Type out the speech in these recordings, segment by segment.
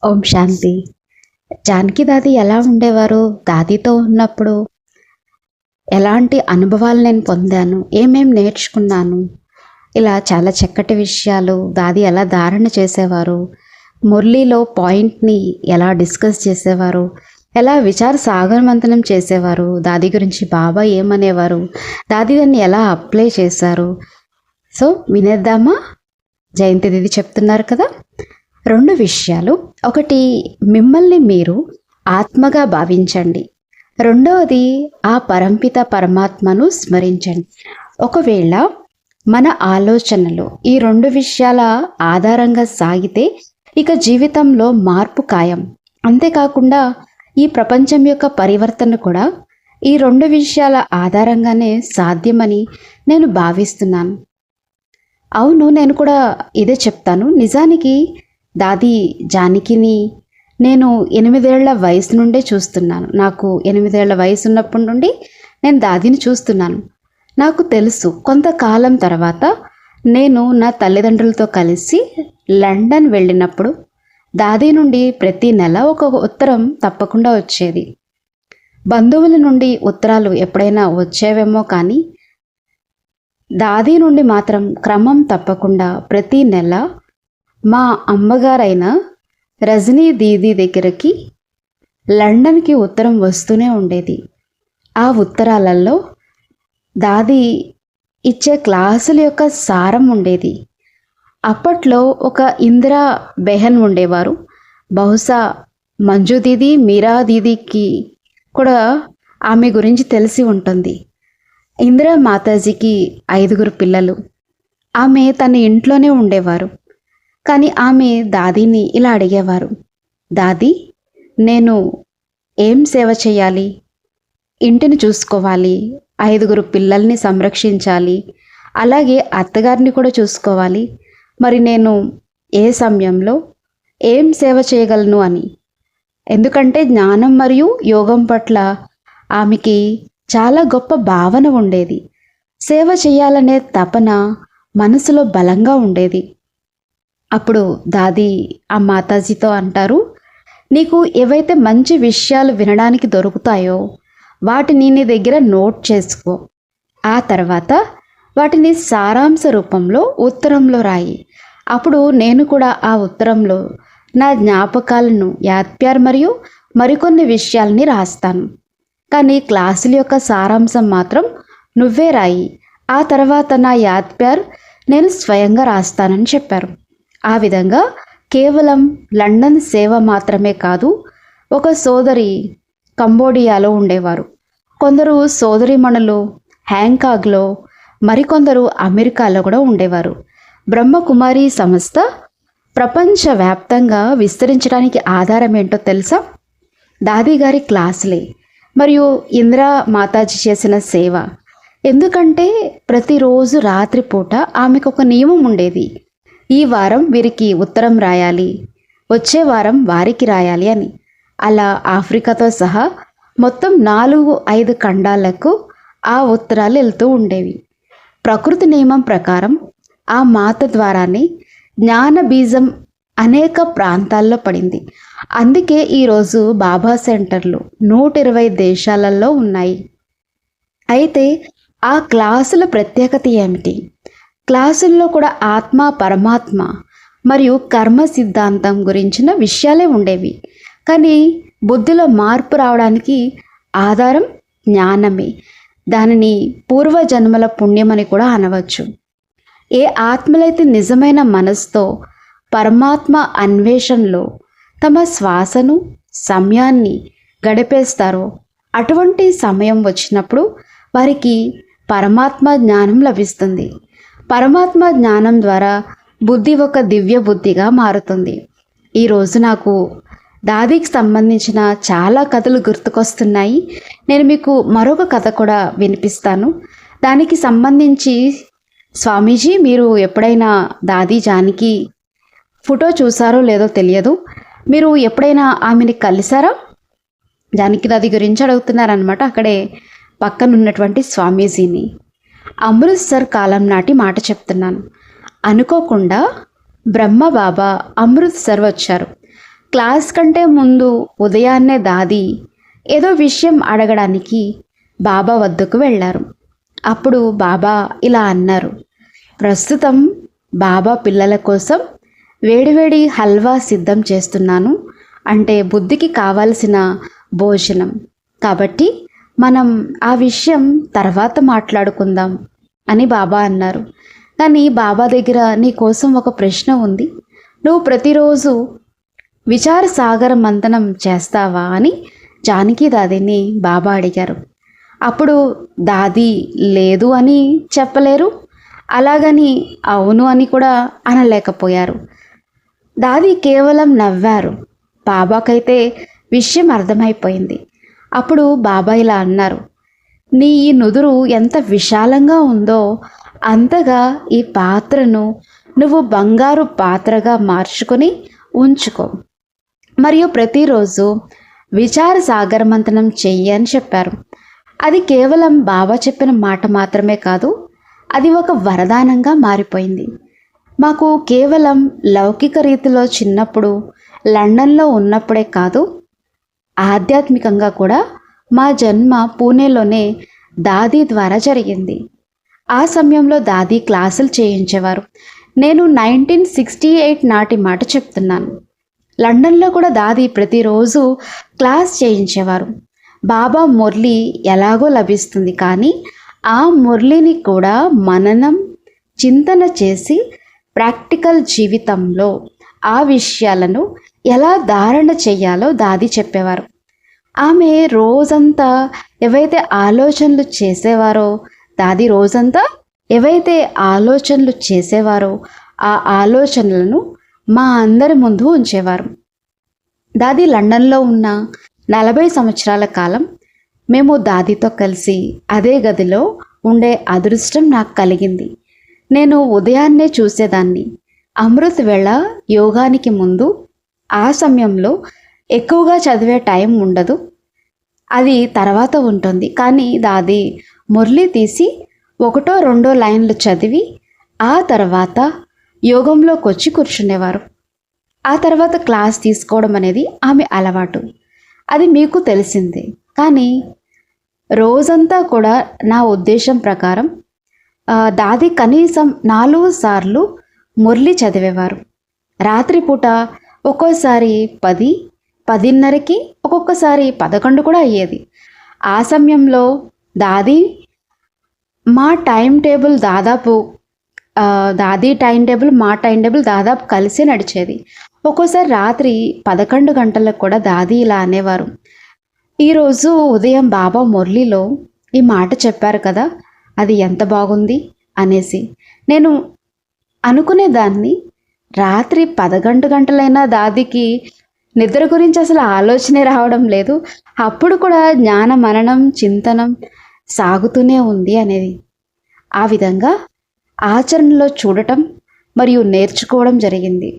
ఓం శాంతి. జానకి దాది ఎలా ఉండేవారు? దాదీతో ఉన్నప్పుడు ఎలాంటి అనుభవాలు నేను పొందాను? ఏమేం నేర్చుకున్నాను? ఇలా చాలా చక్కటి విషయాలు దాది ఎలా ధారణ చేసేవారు? మురళీలో పాయింట్‌ని ఎలా డిస్కస్ చేసేవారు? ఎలా విచార సాగరమంతనం చేసేవారు? దాది గురించి బాబా ఏమనేవారు? దాది దాన్ని ఎలా అప్లై చేశారు? సో, వినేద్దామా? జయంతి దీది చెప్తున్నారు కదా! 2 విషయాలు. ఒకటి, మిమ్మల్ని మీరు ఆత్మగా భావించండి. రెండవది, ఆ పరంపిత పరమాత్మను స్మరించండి. ఒకవేళ మన ఆలోచనలు ఈ 2 విషయాల ఆధారంగా సాగితే ఇక జీవితంలో మార్పు ఖాయం. అంతేకాకుండా ఈ ప్రపంచం యొక్క పరివర్తన కూడా ఈ 2 విషయాల ఆధారంగానే సాధ్యమని నేను భావిస్తున్నాను. అవును, నేను కూడా ఇదే చెప్తాను. నిజానికి దాది జానకిని నేను 8 ఏళ్ల వయసు నుండే చూస్తున్నాను. నాకు 8 ఏళ్ల వయసు ఉన్నప్పటి నుండి నేను దాదిని చూస్తున్నాను. నాకు తెలుసు, కొంతకాలం తర్వాత నేను నా తల్లిదండ్రులతో కలిసి లండన్ వెళ్ళినప్పుడు దాది నుండి ప్రతి నెల ఒక ఉత్తరం తప్పకుండా వచ్చేది. బంధువుల నుండి ఉత్తరాలు ఎప్పుడైనా వచ్చేవేమో కానీ దాది నుండి మాత్రం క్రమం తప్పకుండా ప్రతి నెల మా అమ్మగారైన రజనీ దీదీ దగ్గరికి లండన్కి ఉత్తరం వస్తూనే ఉండేది. ఆ ఉత్తరాలలో దాది ఇచ్చే క్లాసుల యొక్క సారం ఉండేది. అప్పట్లో ఒక ఇందిరా బెహన్ ఉండేవారు. బహుశా మంజు దీదీ, మీరా దీదీకి కూడా ఆమె గురించి తెలిసి ఉంటుంది. ఇందిరా మాతాజీకి 5 పిల్లలు. ఆమె తన ఇంట్లోనే ఉండేవారు. కానీ ఆమె దాదీని ఇలా అడిగేవారు, దాదీ, నేను ఏం సేవ చేయాలి? ఇంటిని చూసుకోవాలి, 5 పిల్లల్ని సంరక్షించాలి, అలాగే అత్తగారిని కూడా చూసుకోవాలి. మరి నేను ఏ సమయంలో ఏం సేవ చేయగలను అని. ఎందుకంటే జ్ఞానం మరియు యోగం పట్ల ఆమెకి చాలా గొప్ప భావన ఉండేది. సేవ చేయాలనే తపన మనసులో బలంగా ఉండేది. అప్పుడు దాది ఆ మాతాజీతో అంటారు, నీకు ఏవైతే మంచి విషయాలు వినడానికి దొరుకుతాయో వాటిని నీ దగ్గర నోట్ చేసుకో. ఆ తర్వాత వాటిని సారాంశ రూపంలో ఉత్తరంలో రాయి. అప్పుడు నేను కూడా ఆ ఉత్తరంలో నా జ్ఞాపకాలను యాద్ప్యార్ మరియు మరికొన్ని విషయాల్ని రాస్తాను. కానీ క్లాసుల యొక్క సారాంశం మాత్రం నువ్వే రాయి. ఆ తర్వాత నా యాద్ప్యార్ నేను స్వయంగా రాస్తానని చెప్పారు. ఆ విధంగా కేవలం లండన్ సేవ మాత్రమే కాదు, ఒక సోదరి కంబోడియాలో ఉండేవారు, కొందరు సోదరిమణులు హ్యాంకాగ్లో, మరికొందరు అమెరికాలో కూడా ఉండేవారు. బ్రహ్మకుమారి సంస్థ ప్రపంచవ్యాప్తంగా విస్తరించడానికి ఆధారం ఏంటో తెలుసా? దాది గారి క్లాసులే మరియు ఇందిరా మాతాజీ చేసిన సేవ. ఎందుకంటే ప్రతిరోజు రాత్రిపూట ఆమెకు ఒక నియమం ఉండేది. ఈ వారం వీరికి ఉత్తరం రాయాలి, వచ్చే వారం వారికి రాయాలి అని. అలా ఆఫ్రికాతో సహా మొత్తం 4-5 ఖండాలకు ఆ ఉత్తరాలు వెళ్తూ ఉండేవి. ప్రకృతి నియమం ప్రకారం ఆ మాత ద్వారానే జ్ఞాన బీజం అనేక ప్రాంతాల్లో పడింది. అందుకే ఈరోజు బాబా సెంటర్లు 120 దేశాలలో ఉన్నాయి. అయితే ఆ క్లాసుల ప్రత్యేకత ఏమిటి? క్లాసుల్లో కూడా ఆత్మ, పరమాత్మ మరియు కర్మ సిద్ధాంతం గురించిన విషయాలే ఉండేవి. కానీ బుద్ధిలో మార్పు రావడానికి ఆధారం జ్ఞానమే. దానిని పూర్వజన్మల పుణ్యమని కూడా అనవచ్చు. ఏ ఆత్మలైతే నిజమైన మనసుతో పరమాత్మ అన్వేషణలో తమ శ్వాసను, సమయాన్ని గడిపేస్తారో అటువంటి సమయం వచ్చినప్పుడు వారికి పరమాత్మ జ్ఞానం లభిస్తుంది. పరమాత్మ జ్ఞానం ద్వారా బుద్ధి ఒక దివ్య బుద్ధిగా మారుతుంది. ఈరోజు నాకు దాదికి సంబంధించిన చాలా కథలు గుర్తుకొస్తున్నాయి. నేను మీకు మరొక కథ కూడా వినిపిస్తాను. దానికి సంబంధించి స్వామీజీ, మీరు ఎప్పుడైనా దాది జానకి ఫోటో చూసారో లేదో తెలియదు, మీరు ఎప్పుడైనా ఆమెని కలిసారా? జానకి దాది గురించి అడుగుతున్నారనమాట. అక్కడే పక్కనున్నటువంటి స్వామీజీని. అమృత్సర్ కాలం నాటి మాట చెప్తున్నాను. అనుకోకుండా బ్రహ్మ బాబా అమృత్సర్ వచ్చారు. క్లాస్ కంటే ముందు ఉదయాన్నే దాది ఏదో విషయం అడగడానికి బాబా వద్దకు వెళ్ళారు. అప్పుడు బాబా ఇలా అన్నారు, ప్రస్తుతం బాబా పిల్లల కోసం వేడివేడి హల్వా సిద్ధం చేస్తున్నాను, అంటే బుద్ధికి కావాల్సిన భోజనం. కాబట్టి మనం ఆ విషయం తర్వాత మాట్లాడుకుందాం అని బాబా అన్నారు. కానీ బాబా దగ్గర నీ కోసం ఒక ప్రశ్న ఉంది, నువ్వు ప్రతిరోజు విచార సాగర మంథనం చేస్తావా అని జానకి దాదిని బాబా అడిగారు. అప్పుడు దాది లేదు అని చెప్పలేరు, అలాగని అవును అని కూడా అనలేకపోయారు. దాది కేవలం నవ్వారు. బాబాకైతే విషయం అర్థమైపోయింది. అప్పుడు బాబా ఇలా అన్నారు, నీ ఈ నుదురు ఎంత విశాలంగా ఉందో అంతగా ఈ పాత్రను నువ్వు బంగారు పాత్రగా మార్చుకొని ఉంచుకో, మరియు ప్రతిరోజు విచార సాగర మంథనం చెయ్యి అని చెప్పారు. అది కేవలం బాబా చెప్పిన మాట మాత్రమే కాదు, అది ఒక వరదానంగా మారిపోయింది. మాకు కేవలం లౌకిక రీతిలో చిన్నప్పుడు లండన్లో ఉన్నప్పుడే కాదు, ఆధ్యాత్మికంగా కూడా మా జన్మ పూణేలోనే దాదీ ద్వారా జరిగింది. ఆ సమయంలో దాదీ క్లాసులు చేయించేవారు. నేను 1968 నాటి మాట చెప్తున్నాను. లండన్లో కూడా దాదీ ప్రతిరోజు క్లాస్ చేయించేవారు. బాబా మురళి ఎలాగో లభిస్తుంది, కానీ ఆ మురళిని కూడా మననం చింతన చేసి ప్రాక్టికల్ జీవితంలో ఆ విషయాలను ఎలా ధారణ చెయ్యాలో దాది చెప్పేవారు. ఆమె రోజంతా ఏవైతే ఆలోచనలు చేసేవారో దాది రోజంతా ఏవైతే ఆలోచనలు చేసేవారో ఆ ఆలోచనలను మా అందరి ముందు ఉంచేవారు. దాది లండన్లో ఉన్న 40 సంవత్సరాల కాలం మేము దాదితో కలిసి అదే గదిలో ఉండే అదృష్టం నాకు కలిగింది. నేను ఉదయాన్నే చూసేదాన్ని. అమృత్ వేళ యోగానికి ముందు ఆ సమయంలో ఎక్కువగా చదివే టైం ఉండదు, అది తర్వాత ఉంటుంది. కానీ దాది మురళి తీసి 1-2 లైన్లు చదివి ఆ తర్వాత యోగంలోకి వచ్చి కూర్చునేవారు. ఆ తర్వాత క్లాస్ తీసుకోవడం అనేది ఆమె అలవాటు, అది మీకు తెలిసిందే. కానీ రోజంతా కూడా నా ఉద్దేశం ప్రకారం దాది కనీసం 4 సార్లు మురళి చదివేవారు. రాత్రిపూట ఒక్కోసారి 10, 10:30కి, ఒక్కొక్కసారి 11 కూడా అయ్యేది. ఆ సమయంలో దాది మా టైం టేబుల్ దాదాపు దాది టైం టేబుల్ మా టైం టేబుల్ దాదాపు కలిసి నడిచేది. ఒక్కోసారి రాత్రి 11 గంటలకు కూడా దాది ఇలా అనేవారు, ఈరోజు ఉదయం బాబా మురళిలో ఈ మాట చెప్పారు కదా, అది ఎంత బాగుంది అనేసి. నేను అనుకునేదాన్ని, రాత్రి 11 గంటలైనా దాదికి నిద్ర గురించి అసలు ఆలోచనే రావడం లేదు, అప్పుడు కూడా జ్ఞాన మననం చింతనం సాగుతూనే ఉంది అనేది. ఆ విధంగా ఆచరణలో చూడటం మరియు నేర్చుకోవడం జరిగింది.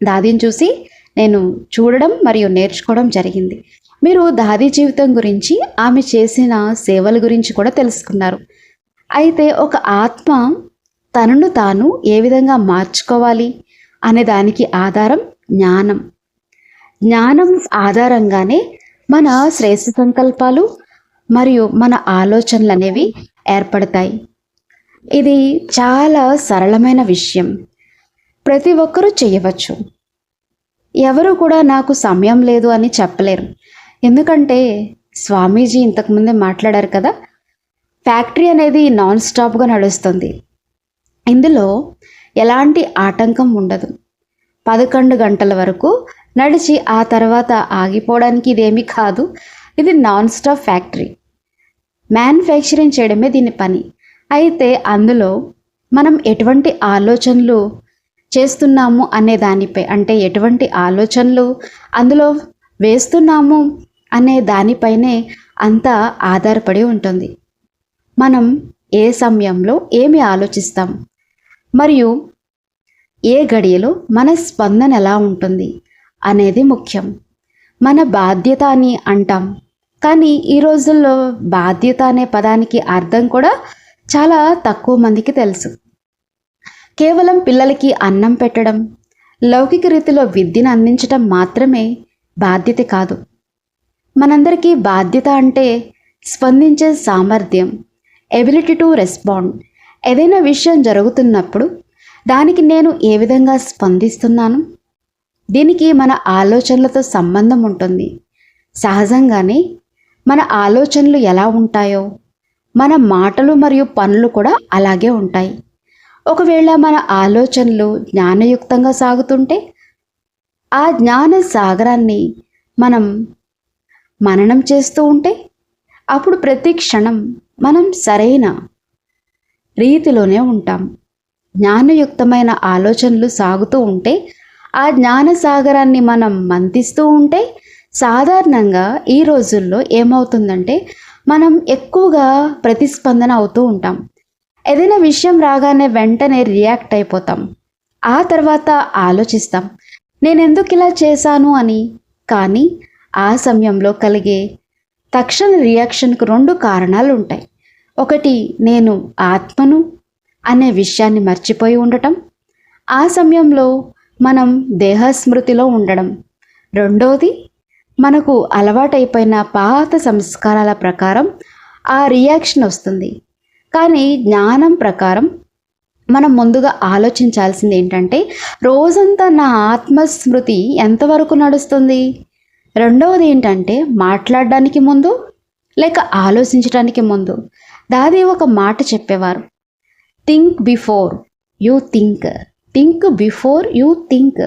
దాదిని చూసి నేను చూడడం మరియు నేర్చుకోవడం జరిగింది. మీరు దాది జీవితం గురించి, ఆమె చేసిన సేవల గురించి కూడా తెలుసుకున్నారు. అయితే ఒక ఆత్మ తనను తాను ఏ విధంగా మార్చుకోవాలి అనే దానికి ఆధారం జ్ఞానం. జ్ఞానం ఆధారంగానే మన శ్రేష్ఠ సంకల్పాలు మరియు మన ఆలోచనలు అనేవి ఏర్పడతాయి. ఇది చాలా సరళమైన విషయం, ప్రతి ఒక్కరూ చేయవచ్చు. ఎవరు కూడా నాకు సమయం లేదు అని చెప్పలేరు. ఎందుకంటే స్వామీజీ ఇంతకుముందే మాట్లాడారు కదా, ఫ్యాక్టరీ అనేది నాన్ స్టాప్గా నడుస్తుంది. ఇందులో ఎలాంటి ఆటంకం ఉండదు. 11 గంటల వరకు నడిచి ఆ తర్వాత ఆగిపోవడానికి ఇదేమీ కాదు. ఇది నాన్ స్టాప్ ఫ్యాక్టరీ. మ్యానుఫ్యాక్చరింగ్ చేయడమే దీని పని. అయితే అందులో మనం ఎటువంటి ఆలోచనలు చేస్తున్నాము అనే దానిపై, అంటే ఎటువంటి ఆలోచనలు అందులో వేస్తున్నాము అనే దానిపైనే అంతా ఆధారపడి ఉంటుంది. మనం ఏ సమయంలో ఏమి ఆలోచిస్తాం మరియు ఏ గడియలో మన స్పందన ఎలా ఉంటుంది అనేది ముఖ్యం. మన బాధ్యత అని అంటాం, కానీ ఈ రోజుల్లో బాధ్యత అనే పదానికి అర్థం కూడా చాలా తక్కువ మందికి తెలుసు. కేవలం పిల్లలకి అన్నం పెట్టడం లౌకిక రీతిలో విద్యను అందించడం మాత్రమే బాధ్యత కాదు. మనందరికీ బాధ్యత అంటే స్పందించే సామర్థ్యం, ఎబిలిటీ టు రెస్పాండ్. ఏదైనా విషయం జరుగుతున్నప్పుడు దానికి నేను ఏ విధంగా స్పందిస్తున్నాను, దీనికి మన ఆలోచనలతో సంబంధం ఉంటుంది. సహజంగానే మన ఆలోచనలు ఎలా ఉంటాయో మన మాటలు మరియు పనులు కూడా అలాగే ఉంటాయి. ఒకవేళ మన ఆలోచనలు జ్ఞానయుక్తంగా సాగుతుంటే ఆ జ్ఞాన సాగరాన్ని మనం మననం చేస్తూ ఉంటే అప్పుడు ప్రతి క్షణం మనం సరైన రీతిలోనే ఉంటాం. జ్ఞానయుక్తమైన ఆలోచనలు సాగుతూ ఉంటే ఆ జ్ఞాన సాగరాన్ని మనం మంతిస్తూ ఉంటే సాధారణంగా ఈ రోజుల్లో ఏమవుతుందంటే మనం ఎక్కువగా ప్రతిస్పందన అవుతూ ఉంటాం. ఏదైనా విషయం రాగానే వెంటనే రియాక్ట్ అయిపోతాం. ఆ తర్వాత ఆలోచిస్తాం, నేను ఎందుకు ఇలా చేశాను అని. కానీ ఆ సమయంలో కలిగే తక్షణ రియాక్షన్కు 2 కారణాలు ఉంటాయి. ఒకటి, నేను ఆత్మను అనే విషయాన్ని మర్చిపోయి ఉండటం, ఆ సమయంలో మనం దేహస్మృతిలో ఉండడం. రెండోది, మనకు అలవాటైపోయిన పాత సంస్కారాల ప్రకారం ఆ రియాక్షన్ వస్తుంది. కానీ జ్ఞానం ప్రకారం మనం ముందుగా ఆలోచించాల్సింది ఏంటంటే, రోజంతా నా ఆత్మస్మృతి ఎంతవరకు నడుస్తుంది. రెండవది ఏంటంటే, మాట్లాడడానికి ముందు లేక ఆలోచించడానికి ముందు దాది ఒక మాట చెప్పేవారు, think before you think, think before you think.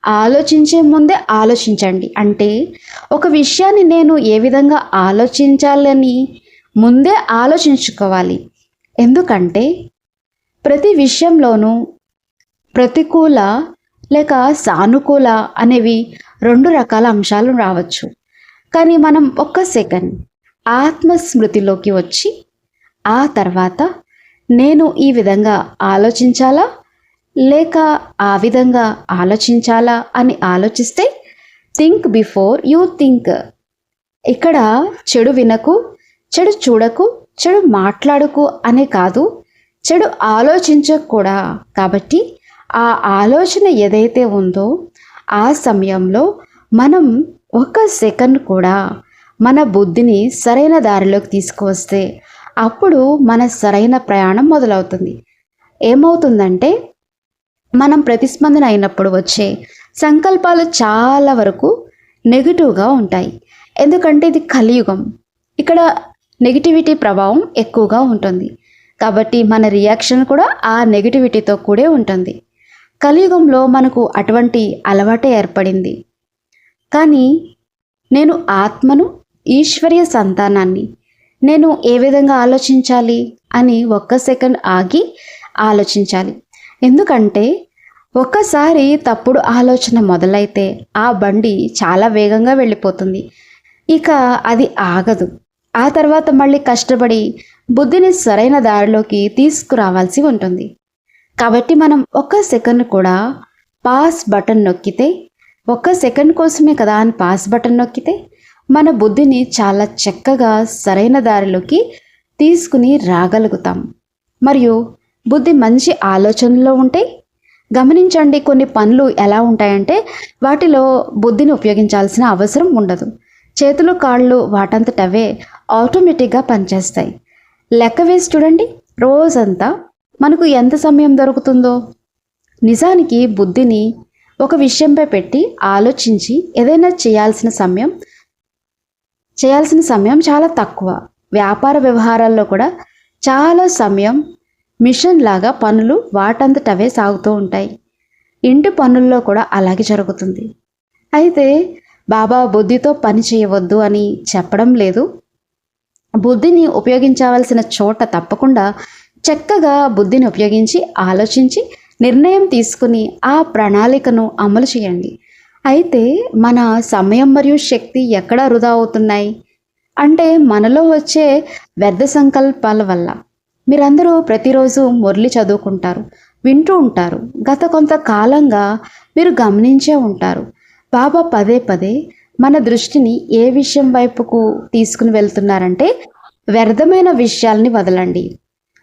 ఆలోచించే ముందే ఆలోచించండి. అంటే ఒక విషయాన్ని నేను ఏ విధంగా ఆలోచించాలని ముందే ఆలోచించుకోవాలి. ఎందుకంటే ప్రతి విషయంలోనూ ప్రతికూల లేక సానుకూల అనేవి 2 రకాల అంశాలు రావచ్చు. కానీ మనం ఒక్క సెకండ్ ఆత్మస్మృతిలోకి వచ్చి ఆ తర్వాత నేను ఈ విధంగా ఆలోచించాలా లేక ఆ విధంగా ఆలోచించాలా అని ఆలోచిస్తే థింక్ బిఫోర్ యూ థింక్. ఇక్కడ చెడు వినకు, చెడు చూడకు, చెడు మాట్లాడకు అనే కాదు, చెడు ఆలోచించకు కూడా. కాబట్టి ఆ ఆలోచన ఏదైతే ఉందో ఆ సమయంలో మనం ఒక్క సెకండ్ కూడా మన బుద్ధిని సరైన దారిలోకి తీసుకువస్తే అప్పుడు మన సరైన ప్రయాణం మొదలవుతుంది. ఏమవుతుందంటే మనం ప్రతిస్పందన అయినప్పుడు వచ్చే సంకల్పాలు చాలా వరకు నెగిటివ్గా ఉంటాయి. ఎందుకంటే ఇది కలియుగం, ఇక్కడ నెగిటివిటీ ప్రభావం ఎక్కువగా ఉంటుంది. కాబట్టి మన రియాక్షన్ కూడా ఆ నెగిటివిటీతో కూడే ఉంటుంది. కలియుగంలో మనకు అటువంటి అలవాటే ఏర్పడింది. కానీ నేను ఆత్మను, ఈశ్వరీయ సంతానాన్ని, నేను ఏ విధంగా ఆలోచించాలి అని ఒక్క సెకండ్ ఆగి ఆలోచించాలి. ఎందుకంటే ఒక్కసారి తప్పుడు ఆలోచన మొదలైతే ఆ బండి చాలా వేగంగా వెళ్ళిపోతుంది. ఇక అది ఆగదు. ఆ తర్వాత మళ్ళీ కష్టపడి బుద్ధిని సరైన దారిలోకి తీసుకురావాల్సి ఉంటుంది. కాబట్టి మనం ఒక్క సెకండ్ కూడా పాస్ బటన్ నొక్కితే, ఒక్క సెకండ్ కోసమే కదా అని పాస్ బటన్ నొక్కితే మన బుద్ధిని చాలా చక్కగా సరైన దారిలోకి తీసుకుని రాగలుగుతాం. మరియు బుద్ధి మంచి ఆలోచనలో ఉంటే గమనించండి, కొన్ని పనులు ఎలా ఉంటాయంటే వాటిలో బుద్ధిని ఉపయోగించాల్సిన అవసరం ఉండదు. చేతులు కాళ్ళు వాటంతటవే ఆటోమేటిక్గా పనిచేస్తాయి. లెక్క వేసి చూడండి, రోజంతా మనకు ఎంత సమయం దొరుకుతుందో. నిజానికి బుద్ధిని ఒక విషయంపై పెట్టి ఆలోచించి ఏదైనా చేయాల్సిన సమయం చాలా తక్కువ. వ్యాపార వ్యవహారాల్లో కూడా చాలా సమయం మిషన్ లాగా పనులు వాటంతటవే సాగుతూ ఉంటాయి. ఇంటి పనుల్లో కూడా అలాగే జరుగుతుంది. అయితే బాబా బుద్ధితో పని చేయవద్దు అని చెప్పడం లేదు. బుద్ధిని ఉపయోగించవలసిన చోట తప్పకుండా చక్కగా బుద్ధిని ఉపయోగించి ఆలోచించి నిర్ణయం తీసుకుని ఆ ప్రణాళికను అమలు చేయండి. అయితే మన సమయం మరియు శక్తి ఎక్కడ వృధా అవుతున్నాయి అంటే మనలో వచ్చే వ్యర్థ సంకల్పాల వల్ల. మీరందరూ ప్రతిరోజు మురళి చదువుకుంటారు, వింటూ ఉంటారు. గత కొంతకాలంగా మీరు గమనించే ఉంటారు, బాబా పదే పదే మన దృష్టిని ఏ విషయం వైపుకు తీసుకుని వెళ్తున్నారంటే వ్యర్థమైన విషయాల్ని వదలండి,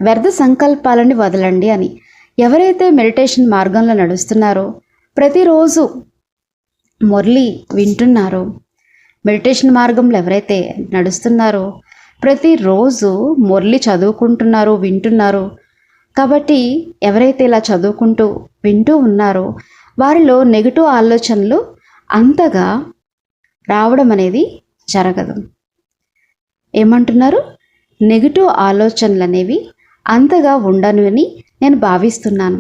వ్యర్థ సంకల్పాలని వదలండి అని. ఎవరైతే మెడిటేషన్ మార్గంలో నడుస్తున్నారో ప్రతిరోజు మురళి వింటున్నారో, మెడిటేషన్ మార్గంలో ఎవరైతే నడుస్తున్నారో ప్రతిరోజు మురళి చదువుకుంటున్నారో, వింటున్నారో, కాబట్టి ఎవరైతే ఇలా చదువుకుంటూ వింటూ ఉన్నారో వారిలో నెగిటివ్ ఆలోచనలు అంతగా రావడం అనేది జరగదు. ఏమంటున్నారు? నెగిటివ్ ఆలోచనలు అనేవి అంతగా ఉండను అని నేను భావిస్తున్నాను.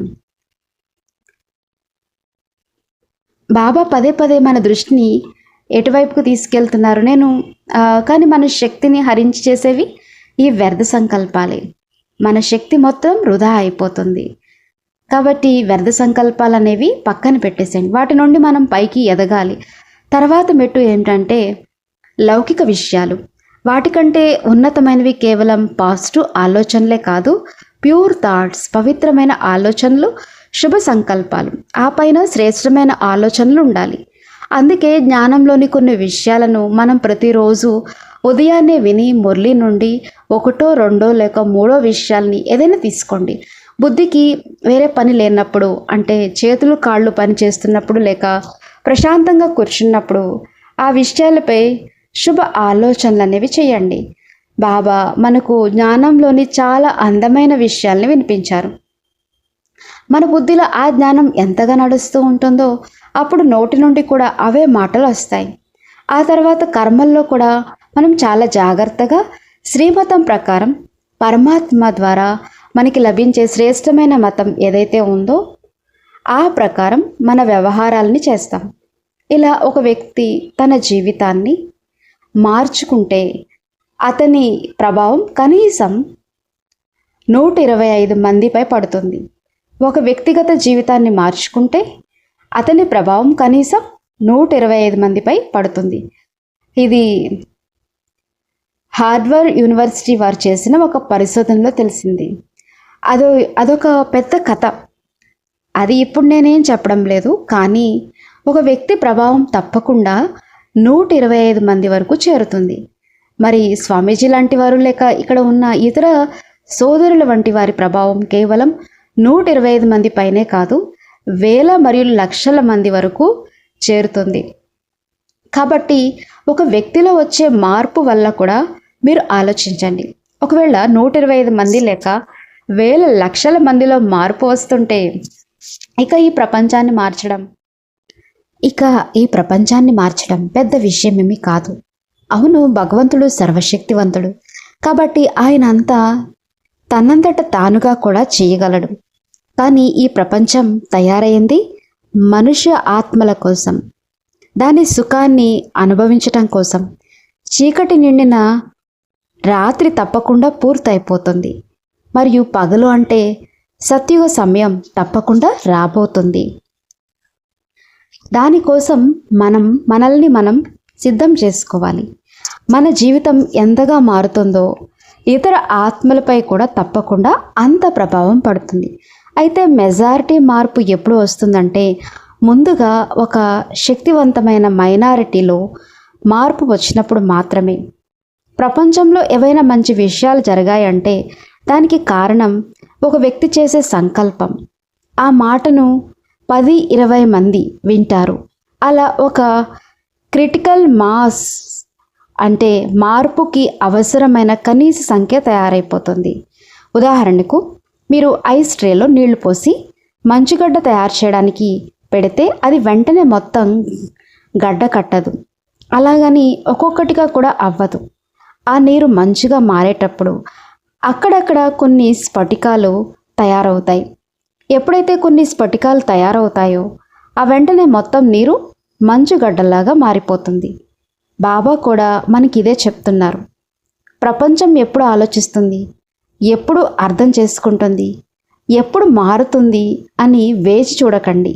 బాబా పదే పదే మన దృష్టిని ఎటువైపుకు తీసుకెళ్తున్నారు? కానీ మన శక్తిని హరించి చేసేవి ఈ వ్యర్థ సంకల్పాలే. మన శక్తి మొత్తం వృధా అయిపోతుంది. కాబట్టి వ్యర్థ సంకల్పాలు అనేవి పక్కన పెట్టేసేయండి. వాటి నుండి మనం పైకి ఎదగాలి. తర్వాత మెట్టు ఏంటంటే లౌకిక విషయాలు. వాటికంటే ఉన్నతమైనవి కేవలం పాజిటివ్ ఆలోచనలే కాదు, ప్యూర్ థాట్స్, పవిత్రమైన ఆలోచనలు, శుభ సంకల్పాలు, ఆ పైన శ్రేష్టమైన ఆలోచనలు ఉండాలి. అందుకే జ్ఞానంలోని కొన్ని విషయాలను మనం ప్రతిరోజు ఉదయాన్నే విని మురళి నుండి ఒకటో, రెండో లేక మూడో విషయాల్ని ఏదైనా తీసుకోండి. బుద్ధికి వేరే పని లేనప్పుడు, అంటే చేతులు కాళ్ళు పని చేస్తున్నప్పుడు లేక ప్రశాంతంగా కూర్చున్నప్పుడు ఆ విషయాలపై శుభ ఆలోచనలు అనేవి చేయండి. బాబా మనకు జ్ఞానంలోని చాలా అందమైన విషయాల్ని వినిపించారు. మన బుద్ధిలో ఆ జ్ఞానం ఎంతగా నడుస్తూ ఉంటుందో అప్పుడు నోటి నుండి కూడా అవే మాటలు వస్తాయి. ఆ తర్వాత కర్మల్లో కూడా మనం చాలా జాగ్రత్తగా శ్రీమతం ప్రకారం పరమాత్మ ద్వారా మనకి లభించే శ్రేష్టమైన మతం ఏదైతే ఉందో ఆ ప్రకారం మన వ్యవహారాలని చేస్తాం. ఇలా ఒక వ్యక్తి తన జీవితాన్ని మార్చుకుంటే అతని ప్రభావం కనీసం 125 మందిపై పడుతుంది. ఒక వ్యక్తిగత జీవితాన్ని మార్చుకుంటే అతని ప్రభావం కనీసం 125 మందిపై పడుతుంది. ఇది హార్వర్డ్ యూనివర్సిటీ వారు చేసిన ఒక పరిశోధనలో తెలిసింది. అదొక పెద్ద కథ. అది ఇప్పుడు నేనేం చెప్పడం లేదు, కానీ ఒక వ్యక్తి ప్రభావం తప్పకుండా 125 మంది వరకు చేరుతుంది. మరి స్వామీజీ లాంటి వారు లేక ఇక్కడ ఉన్న ఇతర సోదరుల వంటి వారి ప్రభావం కేవలం 125 మంది పైనే కాదు, వేల మరియు లక్షల మంది వరకు చేరుతుంది. కాబట్టి ఒక వ్యక్తిలో వచ్చే మార్పు వల్ల కూడా మీరు ఆలోచించండి. ఒకవేళ 125 మంది లేక వేల లక్షల మందిలో మార్పు వస్తుంటే ఇక ఈ ప్రపంచాన్ని మార్చడం పెద్ద విషయమేమీ కాదు. అవును, భగవంతుడు సర్వశక్తివంతుడు, కాబట్టి ఆయన అంతా తనంతట తానుగా కూడా చేయగలడు. కానీ ఈ ప్రపంచం తయారైంది మనుష్య ఆత్మల కోసం, దాని సుఖాన్ని అనుభవించటం కోసం. చీకటి నిండిన రాత్రి తప్పకుండా పూర్తయిపోతుంది, మరియు పగలు అంటే సత్యుగ సమయం తప్పకుండా రాబోతుంది. దానికోసం మనల్ని మనం సిద్ధం చేసుకోవాలి. మన జీవితం ఎంతగా మారుతుందో ఇతర ఆత్మలపై కూడా తప్పకుండా అంత ప్రభావం పడుతుంది. అయితే మెజారిటీ మార్పు ఎప్పుడు వస్తుందంటే ముందుగా ఒక శక్తివంతమైన మైనారిటీలో మార్పు వచ్చినప్పుడు మాత్రమే. ప్రపంచంలో ఏవైనా మంచి విషయాలు జరిగాయంటే దానికి కారణం ఒక వ్యక్తి చేసే సంకల్పం. ఆ మాటను 10-20 మంది వింటారు. అలా ఒక క్రిటికల్ మాస్, అంటే మార్పుకి అవసరమైన కనీస సంఖ్య తయారైపోతుంది. ఉదాహరణకు మీరు ఐస్ ట్రేలో నీళ్లు పోసి మంచుగడ్డ తయారు చేయడానికి పెడితే అది వెంటనే మొత్తం గడ్డ కట్టదు. అలాగని ఒక్కొక్కటిగా కూడా అవ్వదు. ఆ నీరు మంచుగా మారేటప్పుడు అక్కడక్కడ కొన్ని స్ఫటికాలు తయారవుతాయి. ఎప్పుడైతే కొన్ని స్ఫటికాలు తయారవుతాయో ఆ వెంటనే మొత్తం నీరు మంచుగడ్డలాగా మారిపోతుంది. బాబా కూడా మనకి ఇదే చెప్తున్నారు. ప్రపంచం ఎప్పుడు ఆలోచిస్తుంది, ఎప్పుడు అర్థం చేసుకుంటుంది, ఎప్పుడు మారుతుంది అని వేచి చూడకండి.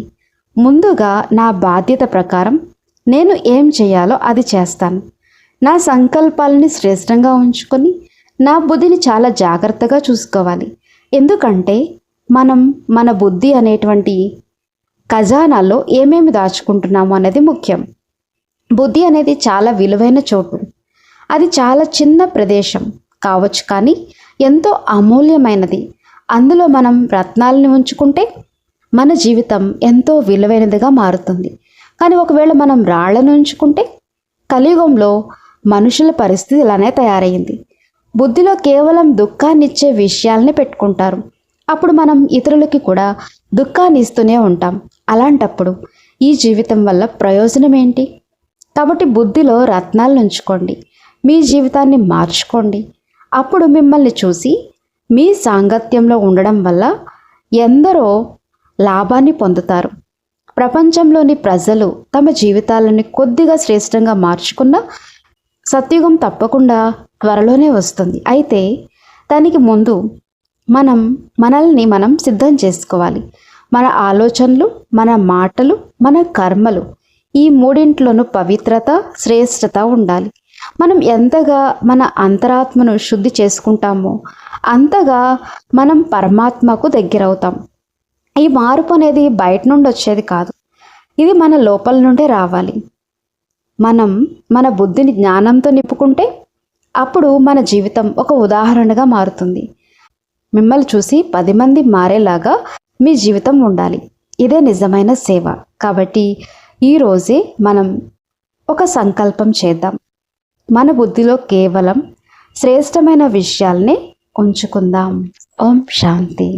ముందుగా నా బాధ్యత ప్రకారం నేను ఏం చేయాలో అది చేస్తాను. నా సంకల్పాలని శ్రేష్టంగా ఉంచుకొని నా బుద్ధిని చాలా జాగ్రత్తగా చూసుకోవాలి. ఎందుకంటే మనం మన బుద్ధి అనేటువంటి ఖజానాలో ఏమేమి దాచుకుంటున్నాము అనేది ముఖ్యం. బుద్ధి అనేది చాలా విలువైన చోటు. అది చాలా చిన్న ప్రదేశం కావచ్చు, కానీ ఎంతో అమూల్యమైనది. అందులో మనం రత్నాలని ఉంచుకుంటే మన జీవితం ఎంతో విలువైనదిగా మారుతుంది. కానీ ఒకవేళ మనం రాళ్లను ఉంచుకుంటే, కలియుగంలో మనుషుల పరిస్థితి ఇలానే తయారయ్యింది. బుద్ధిలో కేవలం దుఃఖాన్నిచ్చే విషయాల్ని పెట్టుకుంటారు. అప్పుడు మనం ఇతరులకి కూడా దుఃఖాన్ని ఇస్తూనే ఉంటాం. అలాంటప్పుడు ఈ జీవితం వల్ల ప్రయోజనం ఏంటి? కాబట్టి బుద్ధిలో రత్నాలను ఉంచుకోండి. మీ జీవితాన్ని మార్చుకోండి. అప్పుడు మిమ్మల్ని చూసి మీ సాంగత్యంలో ఉండడం వల్ల ఎందరో లాభాన్ని పొందుతారు. ప్రపంచంలోని ప్రజలు తమ జీవితాలను కొద్దిగా శ్రేష్టంగా మార్చుకున్న సత్యుగం తప్పకుండా త్వరలోనే వస్తుంది. అయితే దానికి ముందు మనల్ని మనం సిద్ధం చేసుకోవాలి. మన ఆలోచనలు, మన మాటలు, మన కర్మలు, ఈ మూడింట్లోనూ పవిత్రత, శ్రేష్టత ఉండాలి. మనం ఎంతగా మన అంతరాత్మను శుద్ధి చేసుకుంటామో అంతగా మనం పరమాత్మకు దగ్గరవుతాం. ఈ మార్పు అనేది బయట నుండి వచ్చేది కాదు, ఇది మన లోపల నుండే రావాలి. మనం మన బుద్ధిని జ్ఞానంతో నింపుకుంటే అప్పుడు మన జీవితం ఒక ఉదాహరణగా మారుతుంది. మిమ్మల్ని చూసి 10 మంది మారేలాగా మీ జీవితం ఉండాలి. ఇదే నిజమైన సేవ. కాబట్టి ఈరోజే మనం ఒక సంకల్పం చేద్దాం. మన బుద్ధిలో కేవలం శ్రేష్టమైన విషయాల్ని ఉంచుకుందాం. ఓం శాంతి.